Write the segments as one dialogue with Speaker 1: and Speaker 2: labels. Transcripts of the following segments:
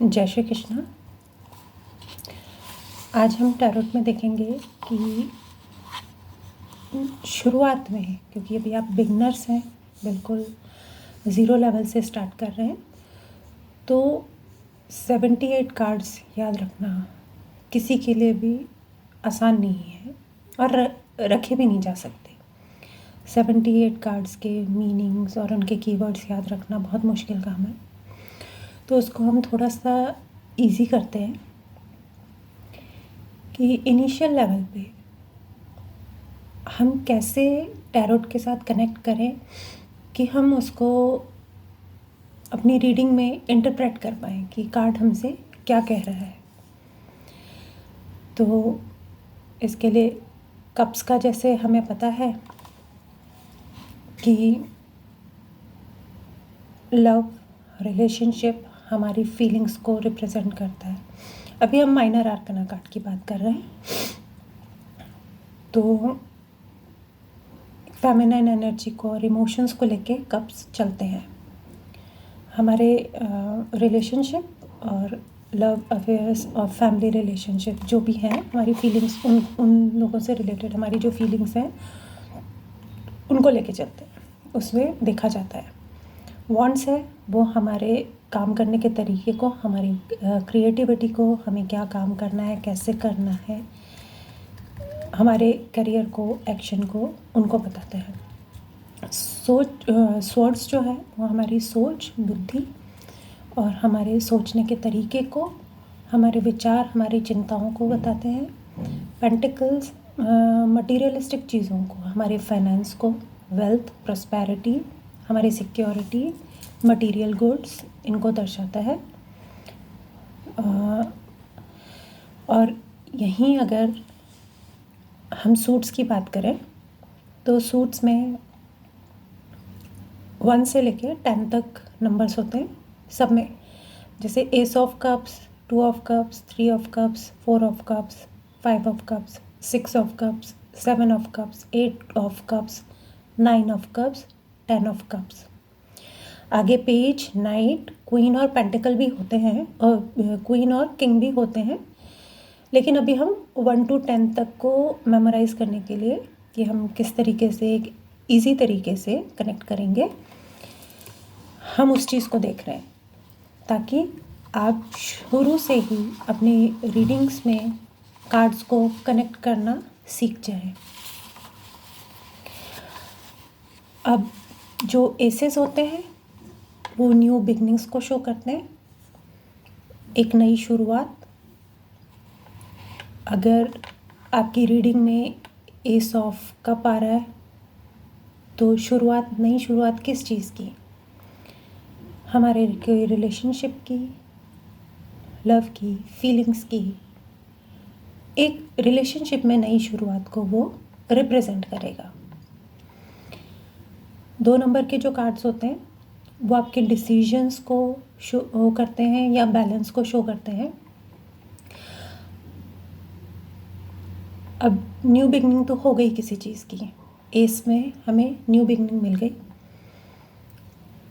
Speaker 1: जय श्री कृष्ण। आज हम टैरोट में देखेंगे कि शुरुआत में, क्योंकि अभी आप बिगनर्स हैं, बिल्कुल ज़ीरो लेवल से स्टार्ट कर रहे हैं, तो 78 कार्ड्स याद रखना किसी के लिए भी आसान नहीं है और रखे भी नहीं जा सकते। 78 कार्ड्स के मीनिंग्स और उनके कीवर्ड्स याद रखना बहुत मुश्किल काम है, तो उसको हम थोड़ा सा इजी करते हैं कि इनिशियल लेवल पे हम कैसे टैरोट के साथ कनेक्ट करें कि हम उसको अपनी रीडिंग में इंटरप्रेट कर पाएँ कि कार्ड हमसे क्या कह रहा है। तो इसके लिए कप्स का जैसे हमें पता है कि लव, रिलेशनशिप हमारी फीलिंग्स को रिप्रेजेंट करता है। अभी हम माइनर आर्कना कार्ड की बात कर रहे हैं, तो फेमिनाइन एनर्जी को और इमोशंस को लेके कप्स चलते हैं। हमारे रिलेशनशिप और लव अफेयर्स और फैमिली रिलेशनशिप जो भी हैं, हमारी फीलिंग्स उन लोगों से रिलेटेड हमारी जो फीलिंग्स हैं उनको लेके चलते हैं, उसमें देखा जाता है। वॉन्ट्स है वो हमारे काम करने के तरीके को, हमारी क्रिएटिविटी को, हमें क्या काम करना है, कैसे करना है, हमारे करियर को, एक्शन को, उनको बताते हैं। स्वॉर्ड्स जो है वो हमारी सोच, बुद्धि और हमारे सोचने के तरीके को, हमारे विचार, हमारी चिंताओं को बताते हैं। पेंटिकल्स मटीरियलिस्टिक चीज़ों को, हमारे फाइनेंस को, वेल्थ, प्रॉस्पेरिटी, हमारी सिक्योरिटी, मटेरियल गुड्स, इनको दर्शाता है। और यहीं अगर हम सूट्स की बात करें तो सूट्स में 1 से लेके 10 तक नंबर्स होते हैं सब में, जैसे S of cups, 2 of cups, 3 of cups, 4 of cups, 5 of cups, 6 of cups, 7 of cups, 8 of cups, 9 of cups, 10 of cups. आगे पेज, नाइट, क्वीन और पेंटिकल भी होते हैं और क्वीन और किंग भी होते हैं, लेकिन अभी हम 1 to 10 तक को मेमोराइज़ करने के लिए कि हम किस तरीके से एक ईजी तरीके से कनेक्ट करेंगे, हम उस चीज़ को देख रहे हैं ताकि आप शुरू से ही अपनी रीडिंग्स में कार्ड्स को कनेक्ट करना सीख जाएं। अब जो एसेस होते हैं वो न्यू बिगनिंग्स को शो करते हैं, एक नई शुरुआत। अगर आपकी रीडिंग में एस ऑफ कप आ रहा है तो शुरुआत, नई शुरुआत किस चीज़ की? हमारे रिलेशनशिप की, लव की, फीलिंग्स की। एक रिलेशनशिप में नई शुरुआत को वो रिप्रेजेंट करेगा। 2 नंबर के जो कार्ड्स होते हैं वो आपके डिसीजंस को शो करते हैं या बैलेंस को शो करते हैं। अब न्यू बिगनिंग तो हो गई किसी चीज़ की, एस में हमें न्यू बिगनिंग मिल गई।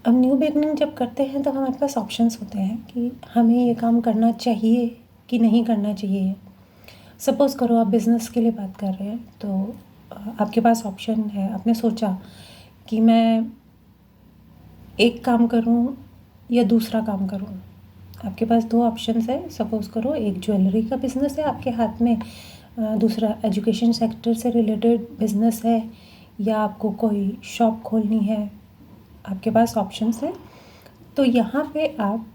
Speaker 1: अब न्यू बिगनिंग जब करते हैं तो हमारे पास ऑप्शंस होते हैं कि हमें ये काम करना चाहिए कि नहीं करना चाहिए। सपोज़ करो आप बिज़नेस के लिए बात कर रहे हैं, तो आपके पास ऑप्शन है, आपने सोचा कि मैं एक काम करूं या दूसरा काम करूं। आपके पास 2 ऑप्शंस है। सपोज़ करो एक ज्वेलरी का बिज़नेस है आपके हाथ में, दूसरा एजुकेशन सेक्टर से रिलेटेड बिज़नेस है, या आपको कोई शॉप खोलनी है। आपके पास ऑप्शंस हैं, तो यहाँ पे आप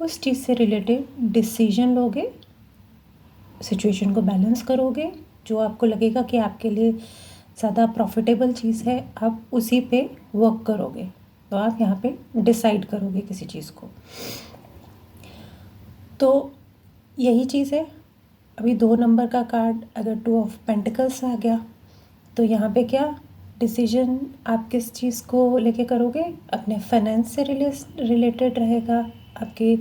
Speaker 1: उस चीज़ से रिलेटेड डिसीजन लोगे, सिचुएशन को बैलेंस करोगे, जो आपको लगेगा कि आपके लिए ज़्यादा प्रॉफिटेबल चीज़ है, आप उसी पे वर्क करोगे। तो आप यहाँ पे डिसाइड करोगे किसी चीज़ को। तो यही चीज़ है। अभी 2 नंबर का कार्ड अगर 2 ऑफ पेंटिकल्स आ गया तो यहाँ पे क्या डिसीजन आप किस चीज़ को लेके करोगे? अपने फाइनेंस से रिलेटेड रहेगा, आपके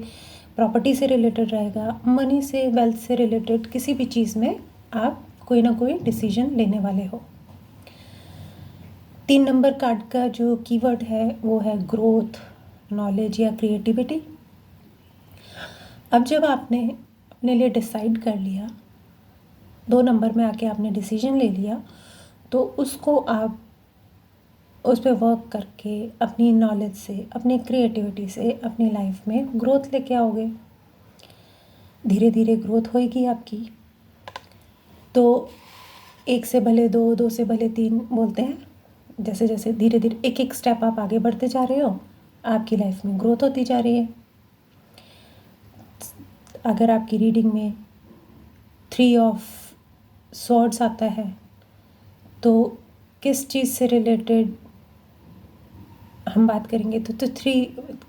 Speaker 1: प्रॉपर्टी से रिलेटेड रहेगा, मनी से, वेल्थ से रिलेटेड किसी भी चीज़ में आप कोई ना कोई डिसीजन लेने वाले हो। 3 नंबर कार्ड का जो कीवर्ड है वो है ग्रोथ, नॉलेज या क्रिएटिविटी। अब जब आपने अपने लिए डिसाइड कर लिया, 2 नंबर में आके आपने डिसीजन ले लिया, तो उसको आप उस पे वर्क करके अपनी नॉलेज से, अपनी क्रिएटिविटी से अपनी लाइफ में ग्रोथ लेके आओगे। धीरे धीरे ग्रोथ होएगी आपकी। तो 1 से भले 2, 2 से भले 3 बोलते हैं। जैसे जैसे धीरे धीरे एक एक स्टेप आप आगे बढ़ते जा रहे हो, आपकी लाइफ में ग्रोथ होती जा रही है। अगर आपकी रीडिंग में 3 ऑफ स्वॉर्ड्स आता है, तो किस चीज़ से रिलेटेड हम बात करेंगे? तो 3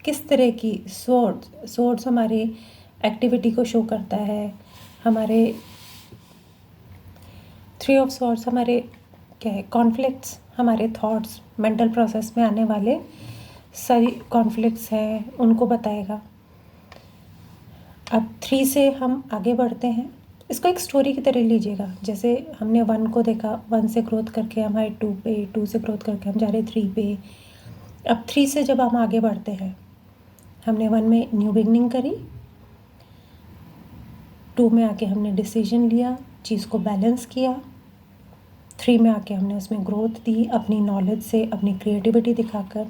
Speaker 1: किस तरह की स्वॉर्ड्स हमारे एक्टिविटी को शो करता है। हमारे 3 ऑफ स्वॉर्ड्स हमारे क्या है? कॉन्फ्लिक्ट्स, हमारे थॉट्स, मेंटल प्रोसेस में आने वाले सारी कॉन्फ्लिक्ट्स हैं, उनको बताएगा। अब 3 से हम आगे बढ़ते हैं। इसको एक स्टोरी की तरह लीजिएगा। जैसे हमने 1 को देखा, 1 से ग्रोथ करके हमारे 2 पे, 2 से ग्रोथ करके हम जा रहे 3 पे। अब 3 से जब हम आगे बढ़ते हैं, हमने 1 में न्यू बिगनिंग करी, 2 में आके हमने डिसीजन लिया, चीज़ को बैलेंस किया, 3 में आके हमने उसमें ग्रोथ दी अपनी नॉलेज से, अपनी क्रिएटिविटी दिखाकर।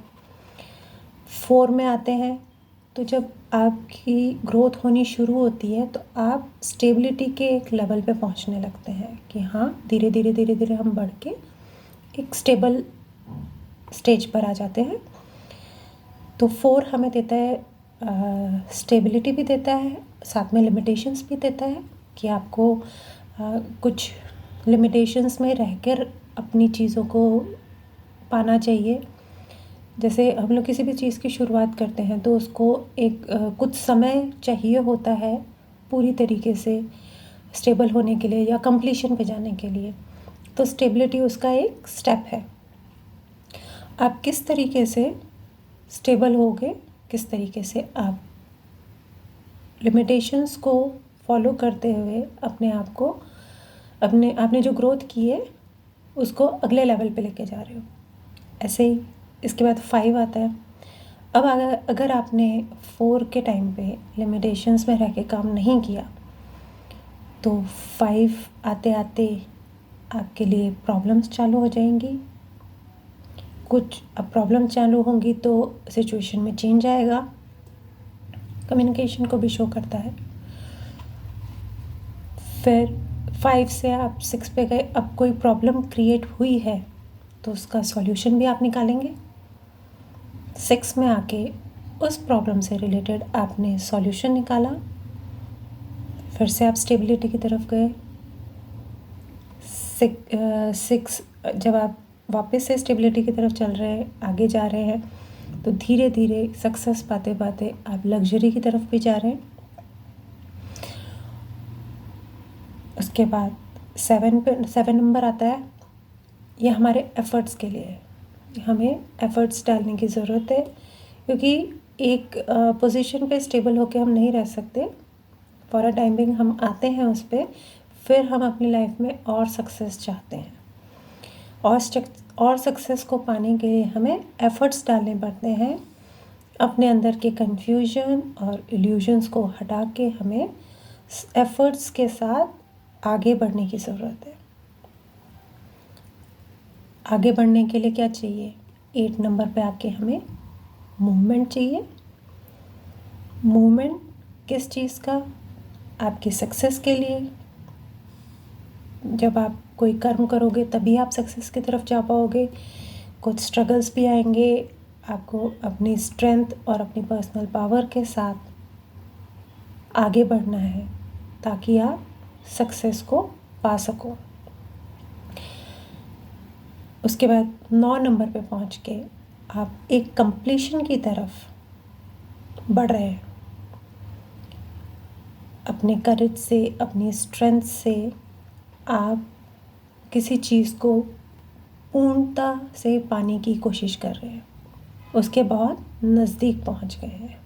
Speaker 1: 4 में आते हैं, तो जब आपकी ग्रोथ होनी शुरू होती है, तो आप स्टेबिलिटी के एक लेवल पे पहुंचने लगते हैं कि हाँ, धीरे धीरे हम बढ़ के एक स्टेबल स्टेज पर आ जाते हैं। तो 4 हमें देता है स्टेबिलिटी भी देता है, साथ में लिमिटेशंस भी देता है कि आपको कुछ लिमिटेशंस में रहकर अपनी चीज़ों को पाना चाहिए। जैसे हम लोग किसी भी चीज़ की शुरुआत करते हैं, तो उसको एक कुछ समय चाहिए होता है पूरी तरीके से स्टेबल होने के लिए या कंप्लीशन पे जाने के लिए। तो स्टेबिलिटी उसका एक स्टेप है। आप किस तरीके से स्टेबल होगे, किस तरीके से आप लिमिटेशंस को फॉलो करते हुए अपने आप को, आपने जो ग्रोथ की है उसको अगले लेवल पे लेके जा रहे हो। ऐसे ही इसके बाद 5 आता है। अब अगर आपने 4 के टाइम पे लिमिटेशंस में रह के काम नहीं किया, तो 5 आते आते आपके लिए प्रॉब्लम्स चालू हो जाएंगी। कुछ अब प्रॉब्लम चालू होंगी तो सिचुएशन में चेंज आएगा, कम्युनिकेशन को भी शो करता है। फिर 5 से आप 6 पे गए, अब कोई प्रॉब्लम क्रिएट हुई है तो उसका सॉल्यूशन भी आप निकालेंगे। 6 में आके उस प्रॉब्लम से रिलेटेड आपने सॉल्यूशन निकाला, फिर से आप स्टेबिलिटी की तरफ गए। 6 जब आप वापस से स्टेबिलिटी की तरफ चल रहे हैं, आगे जा रहे हैं, तो धीरे धीरे सक्सेस पाते पाते आप लग्जरी की तरफ भी जा रहे हैं। उसके बाद 7 नंबर आता है। ये हमारे एफ़र्ट्स के लिए है। हमें एफ़र्ट्स डालने की ज़रूरत है, क्योंकि एक पोजीशन पे स्टेबल होकर हम नहीं रह सकते। फॉर अ टाइम बिंग हम आते हैं उस पर, फिर हम अपनी लाइफ में और सक्सेस चाहते हैं। और सक्सेस को पाने के लिए हमें एफ़र्ट्स डालने पड़ते हैं। अपने अंदर के कन्फ्यूजन और इल्यूजन्स को हटा के हमें एफ़र्ट्स के साथ आगे बढ़ने की ज़रूरत है। आगे बढ़ने के लिए क्या चाहिए? 8 नंबर पे आके हमें मूवमेंट चाहिए। मूवमेंट किस चीज़ का? आपकी सक्सेस के लिए। जब आप कोई कर्म करोगे तभी आप सक्सेस की तरफ जा पाओगे। कुछ स्ट्रगल्स भी आएंगे, आपको अपनी स्ट्रेंथ और अपनी पर्सनल पावर के साथ आगे बढ़ना है ताकि आप सक्सेस को पा सको। उसके बाद 9 नंबर पे पहुंच के आप एक कंप्लीशन की तरफ बढ़ रहे हैं। अपने करेज से, अपनी स्ट्रेंथ से आप किसी चीज़ को पूर्णता से पाने की कोशिश कर रहे हैं, उसके बहुत नज़दीक पहुंच गए हैं।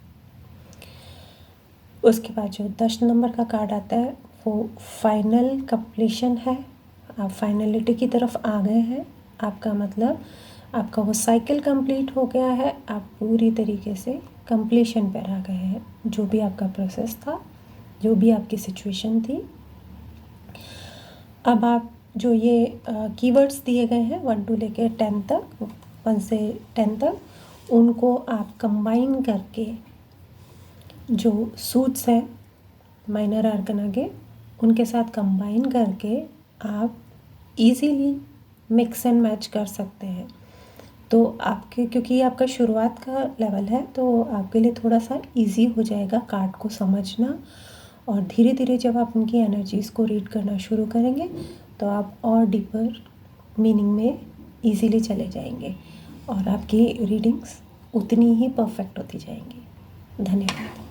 Speaker 1: उसके बाद जो 10 नंबर का कार्ड आता है वो फाइनल कंप्लीशन है। आप फाइनलिटी की तरफ आ गए हैं। आपका मतलब आपका वो साइकिल कंप्लीट हो गया है। आप पूरी तरीके से कंप्लीशन पर आ गए हैं। जो भी आपका प्रोसेस था जो भी आपकी सिचुएशन थी। अब आप जो ये कीवर्ड्स दिए गए हैं 1 to लेके 10 तक, 1 से 10 तक, उनको आप कंबाइन करके जो सूट्स हैं माइनर आर्कना के, उनके साथ कंबाइन करके आप इजीली मिक्स एंड मैच कर सकते हैं। तो आपके, क्योंकि ये आपका शुरुआत का लेवल है, तो आपके लिए थोड़ा सा इजी हो जाएगा कार्ड को समझना, और धीरे धीरे जब आप उनकी एनर्जीज़ को रीड करना शुरू करेंगे तो आप और डीपर मीनिंग में इजीली चले जाएंगे और आपकी रीडिंग्स उतनी ही परफेक्ट होती जाएंगी। धन्यवाद।